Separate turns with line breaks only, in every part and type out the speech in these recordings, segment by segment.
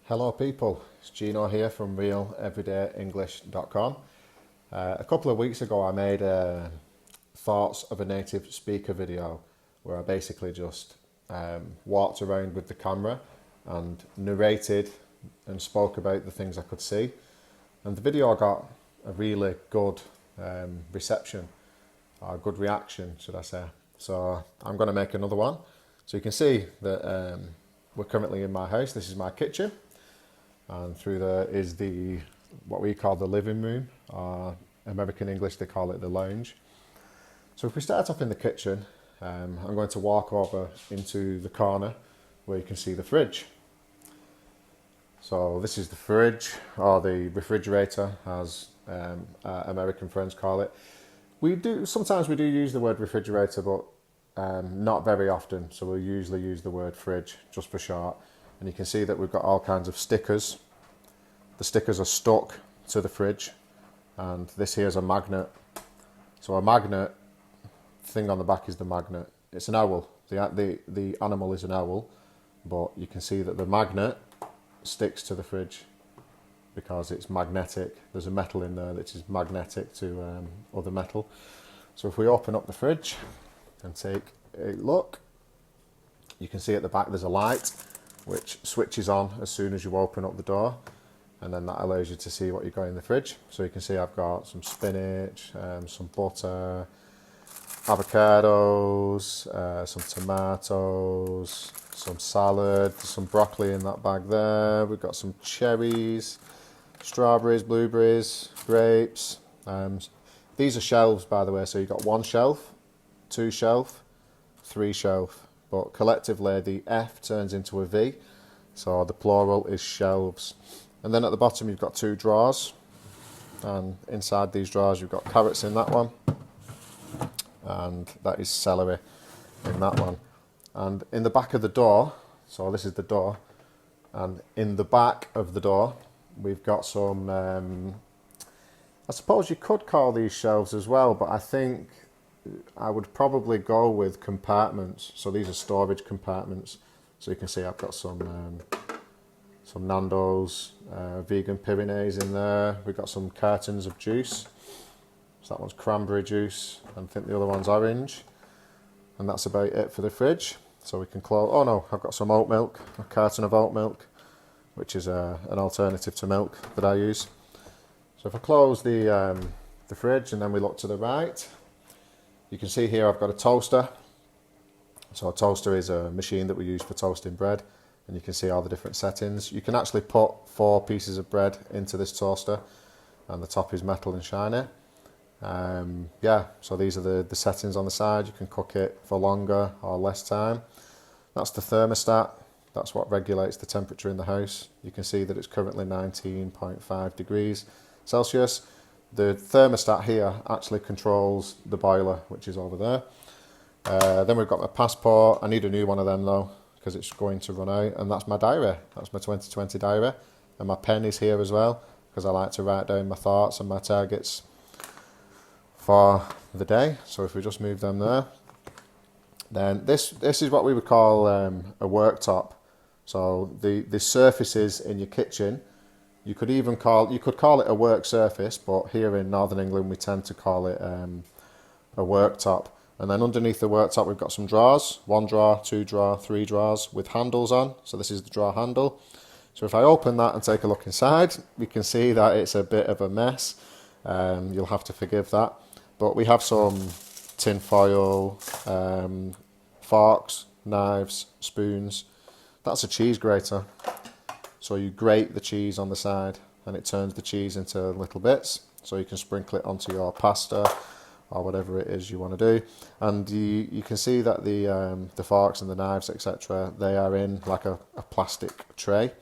Hello people, it's Gino here from realeverydayenglish.com. A couple of weeks ago I made a thoughts of a native speaker video where I basically just walked around with the camera and narrated and spoke about the things I could see. And the video got a really good reception, or a good reaction should I say. So I'm going to make another one. So you can see that we're currently in my house. This is my kitchen. And through there is what we call the living room, or American English they call it the lounge. So if we start off in the kitchen, I'm going to walk over into the corner where you can see the fridge. So this is the fridge, or the refrigerator as American friends call it. Sometimes we do use the word refrigerator, but not very often, so we'll usually use the word fridge just for short. And you can see that we've got all kinds of stickers. The stickers are stuck to the fridge, and this here is a magnet. So a magnet, thing on the back is the magnet. It's an owl. The animal is an owl, but you can see that the magnet sticks to the fridge because it's magnetic. There's a metal in there that is magnetic to other metal. So if we open up the fridge and take a look, you can see at the back there's a light which switches on as soon as you open up the door, and then that allows you to see what you got in the fridge. So you can see I've got some spinach, some butter, avocados, some tomatoes, some salad, some broccoli in that bag there. We've got some cherries, strawberries, blueberries, grapes. These are shelves, by the way, so you've got one shelf, two shelf, three shelf. But collectively the F turns into a V, so the plural is shelves. And then at the bottom you've got two drawers, and inside these drawers you've got carrots in that one, and that is celery in that one. And in the back of the door, so this is the door, and in the back of the door we've got some, I suppose you could call these shelves as well, but I think I would probably go with compartments. So these are storage compartments. So you can see I've got some Nando's vegan Pyrenees in there. We've got some cartons of juice. So that one's cranberry juice, and I think the other one's orange. And that's about it for the fridge. So we can close. Oh no, I've got some oat milk, a carton of oat milk, which is an alternative to milk that I use. So if I close the fridge and then we look to the right, you can see here I've got a toaster. So a toaster is a machine that we use for toasting bread, and you can see all the different settings. You can actually put 4 pieces of bread into this toaster, and the top is metal and shiny. Yeah, so these are the settings on the side. You can cook it for longer or less time. That's the thermostat. That's what regulates the temperature in the house. You can see that it's currently 19.5 degrees Celsius. The thermostat here actually controls the boiler, which is over there. Then we've got my passport. I need a new one of them though, because it's going to run out. And that's my diary. That's my 2020 diary. And my pen is here as well, because I like to write down my thoughts and my targets for the day. So if we just move them there, then this is what we would call a worktop. So the surfaces in your kitchen, you could call it a work surface, but here in Northern England we tend to call it a worktop. And then underneath the worktop we've got some drawers, 1 drawer, 2 drawer, 3 drawers with handles on. So this is the drawer handle. So if I open that and take a look inside, we can see that it's a bit of a mess. You'll have to forgive that. But we have some tin foil, forks, knives, spoons. That's a cheese grater. So you grate the cheese on the side and it turns the cheese into little bits. So you can sprinkle it onto your pasta or whatever it is you want to do. And you can see that the forks and the knives, etc., they are in like a plastic tray.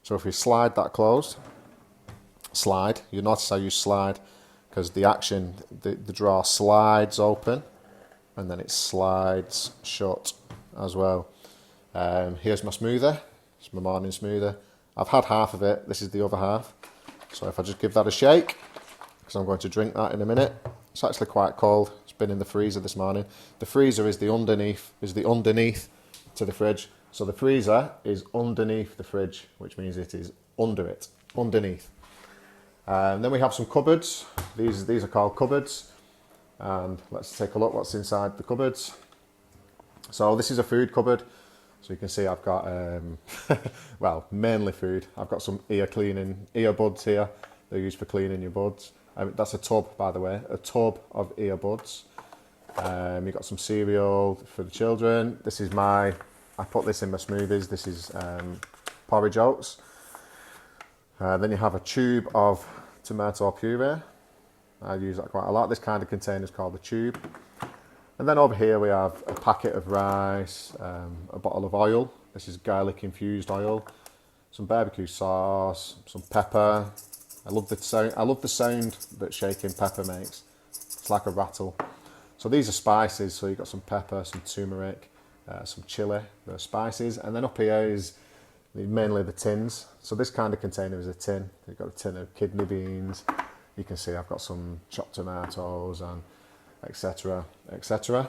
So if we slide that closed, you notice I use slide because the drawer slides open and then it slides shut as well. Here's my smoothie. It's my morning smoothie. I've had half of it, this is the other half. So if I just give that a shake, because I'm going to drink that in a minute. It's actually quite cold, it's been in the freezer this morning. The freezer is the underneath to the fridge, So the freezer is underneath the fridge, which means it is underneath. And then we have some cupboards. These are called cupboards. And let's take a look what's inside the cupboards. So this is a food cupboard. So you can see I've got, well, mainly food. I've got some earbuds here. They're used for cleaning your buds. That's a tub, by the way, a tub of earbuds. You've got some cereal for the children. This is I put this in my smoothies. This is porridge oats. Then you have a tube of tomato puree. I use that quite a lot. This kind of container is called a tube. And then over here we have a packet of rice, a bottle of oil. This is garlic infused oil, some barbecue sauce, some pepper. I love the sound that shaking pepper makes. It's like a rattle. So these are spices. So you've got some pepper, some turmeric, some chili, the spices. And then up here is mainly the tins. So this kind of container is a tin. You've got a tin of kidney beans. You can see I've got some chopped tomatoes and etc, etc.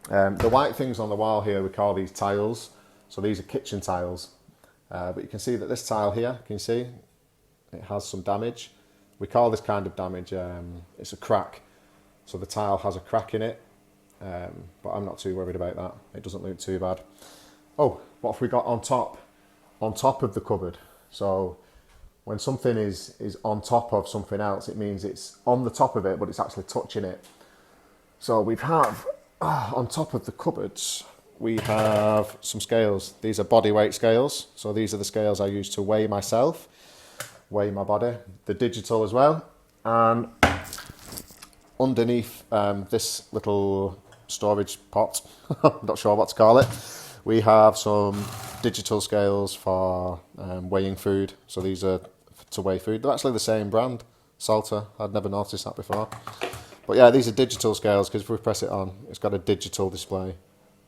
The white things on the wall here, we call these tiles. So these are kitchen tiles. But you can see that this tile here, can you see? It has some damage. We call this kind of damage, it's a crack. So the tile has a crack in it. But I'm not too worried about that. It doesn't look too bad. Oh, what have we got on top? On top of the cupboard. So when something is on top of something else, it means it's on the top of it, but it's actually touching it. So we have, on top of the cupboards, we have some scales. These are body weight scales. So these are the scales I use to weigh myself, weigh my body. The digital as well. And underneath this little storage pot, I'm not sure what to call it, we have some digital scales for weighing food. So these are to weigh food. They're actually the same brand, Salter. I'd never noticed that before. But yeah, these are digital scales because if we press it on, it's got a digital display.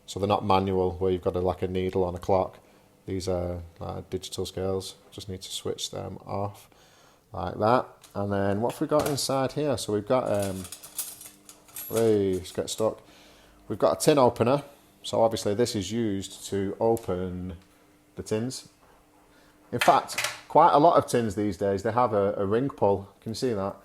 So they're not manual where you've got like a needle on a clock. These are digital scales. Just need to switch them off like that. And then what have we got inside here? So we've got, let's get stuck. We've got a tin opener. So obviously this is used to open the tins. In fact, quite a lot of tins these days, they have a ring pull. Can you see that?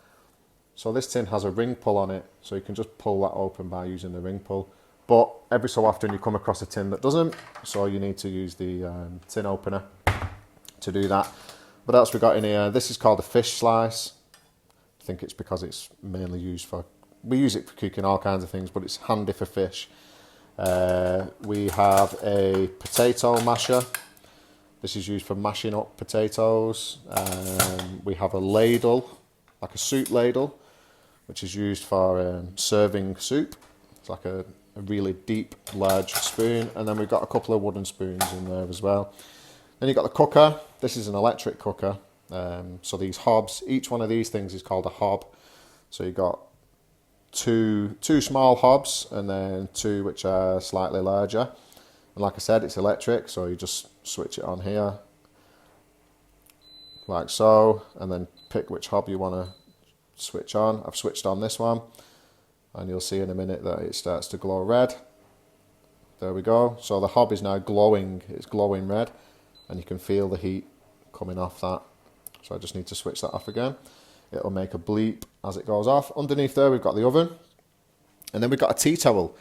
So this tin has a ring pull on it, so you can just pull that open by using the ring pull. But every so often you come across a tin that doesn't, so you need to use the tin opener to do that. What else we got in here? This is called a fish slice. I think it's because it's mainly used for, we use it for cooking all kinds of things, but it's handy for fish. We have a potato masher. This is used for mashing up potatoes. We have a ladle, like a soup ladle, which is used for serving soup. It's like a really deep, large spoon. And then we've got a couple of wooden spoons in there as well. Then you've got the cooker. This is an electric cooker. So these hobs, each one of these things is called a hob. So you've got two small hobs and then two which are slightly larger. And like I said, it's electric, so you just switch it on here, like so, and then pick which hob you want to switch on. I've switched on this one, and you'll see in a minute that it starts to glow red. There we go. So the hob is now glowing, it's glowing red, and you can feel the heat coming off that. So I just need to switch that off again. It'll make a bleep as it goes off. Underneath there we've got the oven, and then we've got a tea towel.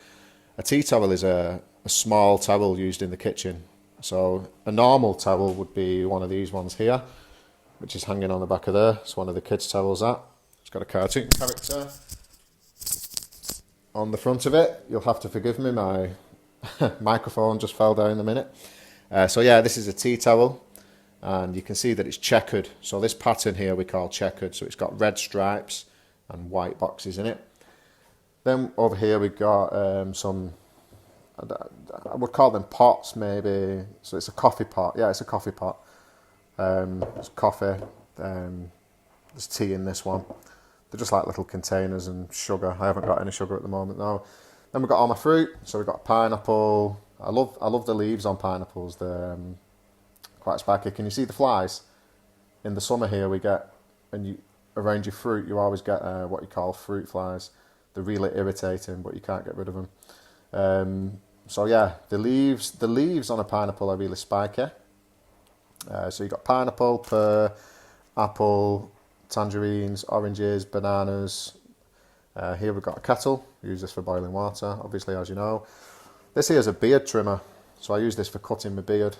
A tea towel is a small towel used in the kitchen. So a normal towel would be one of these ones here, which is hanging on the back of there. It's one of the kids' towels that. It's got a cartoon character on the front of it. You'll have to forgive me, my microphone just fell down a minute. So yeah, this is a tea towel, and you can see that it's checkered. So this pattern here we call checkered. So it's got red stripes and white boxes in it. Then over here we've got some, I would call them pots maybe. So it's a coffee pot. Yeah, it's a coffee pot. There's coffee. There's tea in this one. They're just like little containers and sugar. I haven't got any sugar at the moment though. Then we've got all my fruit. So we've got pineapple. I love the leaves on pineapples. They're quite spiky. Can you see the flies? In the summer here we get, and around your fruit you always get what you call fruit flies. They're really irritating, but you can't get rid of them. So yeah, the leaves on a pineapple are really spiky. So you've got pineapple, pear, apple, tangerines, oranges, bananas. Here we've got a kettle. We use this for boiling water, obviously, as you know. This here is a beard trimmer. So I use this for cutting my beard.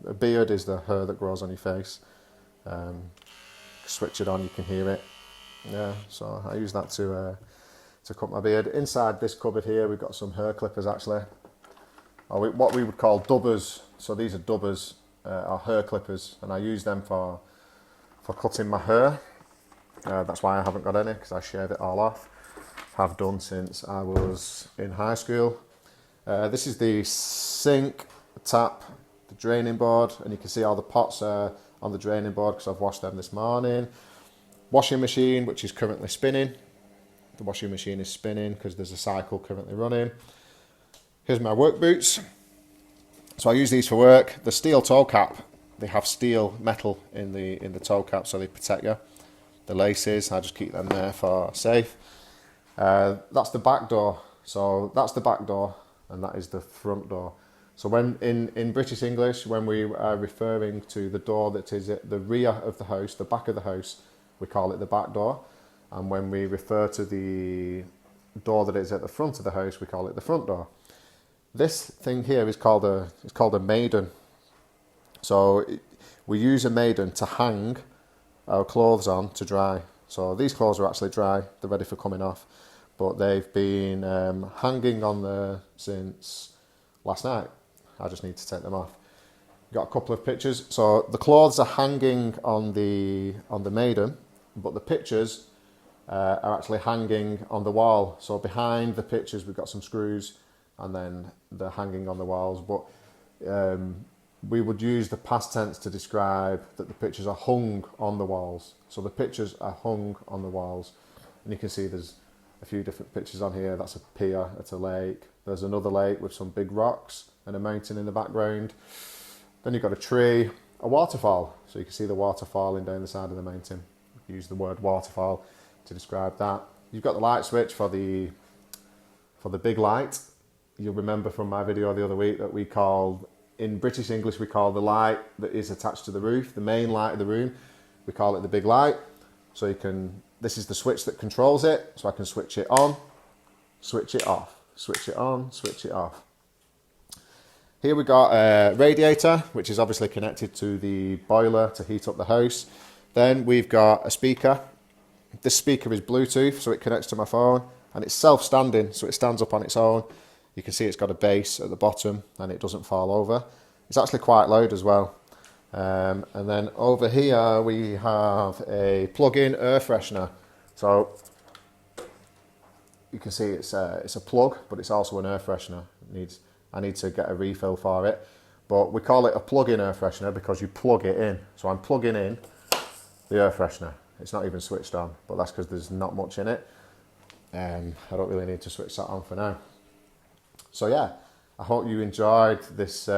A beard is the hair that grows on your face. Switch it on, you can hear it. Yeah, so I use that to cut my beard. Inside this cupboard here, we've got some hair clippers actually. Or what we would call dubbers. So these are dubbers, or hair clippers, and I use them for cutting my hair. That's why I haven't got any, because I shave it all off. Have done since I was in high school. This is the sink, the tap, the draining board, and you can see all the pots on the draining board because I've washed them this morning. Washing machine, which is currently spinning. The washing machine is spinning because there's a cycle currently running. Here's my work boots. So I use these for work. The steel toe cap, they have steel metal in the toe cap, so they protect you. The laces, I just keep them there for safe. That's the back door. So that's the back door, and that is the front door. So when in British English, when we are referring to the door that is at the rear of the house, the back of the house, we call it the back door. And when we refer to the door that is at the front of the house, we call it the front door. This thing here is called a Maiden. So we use a Maiden to hang our clothes on to dry. So these clothes are actually dry, they're ready for coming off, but they've been hanging on there since last night. I just need to take them off. Got a couple of pictures. So the clothes are hanging on the Maiden, but the pictures are actually hanging on the wall. So behind the pictures we've got some screws, and then they're hanging on the walls. But we would use the past tense to describe that the pictures are hung on the walls. So the pictures are hung on the walls. And you can see there's a few different pictures on here. That's a pier, it's a lake. There's another lake with some big rocks and a mountain in the background. Then you've got a tree, a waterfall. So you can see the water falling down the side of the mountain. Use the word waterfall to describe that. You've got the light switch for the big light. You'll remember from my video the other week that we called, in British English, we call the light that is attached to the roof, the main light of the room, we call it the big light. So you can, this is the switch that controls it, so I can switch it on, switch it off, switch it on, switch it off. Here we got a radiator, which is obviously connected to the boiler to heat up the house. Then we've got a speaker. This speaker is Bluetooth, so it connects to my phone, and it's self-standing, so it stands up on its own. You can see it's got a base at the bottom and it doesn't fall over. It's actually quite loud as well. And then over here we have a plug-in air freshener. So you can see it's a plug, but it's also an air freshener. I need to get a refill for it. But we call it a plug-in air freshener because you plug it in. So I'm plugging in the air freshener. It's not even switched on, but that's because there's not much in it. I don't really need to switch that on for now. So yeah, I hope you enjoyed this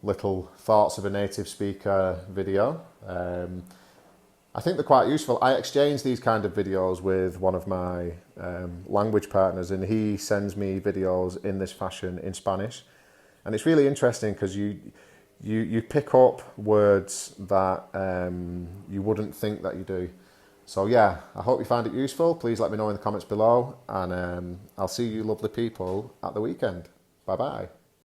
little Thoughts of a Native Speaker video. I think they're quite useful. I exchange these kind of videos with one of my language partners, and he sends me videos in this fashion in Spanish. And it's really interesting because you pick up words that you wouldn't think that you do. So yeah, I hope you find it useful. Please let me know in the comments below, and I'll see you lovely people at the weekend. Bye bye.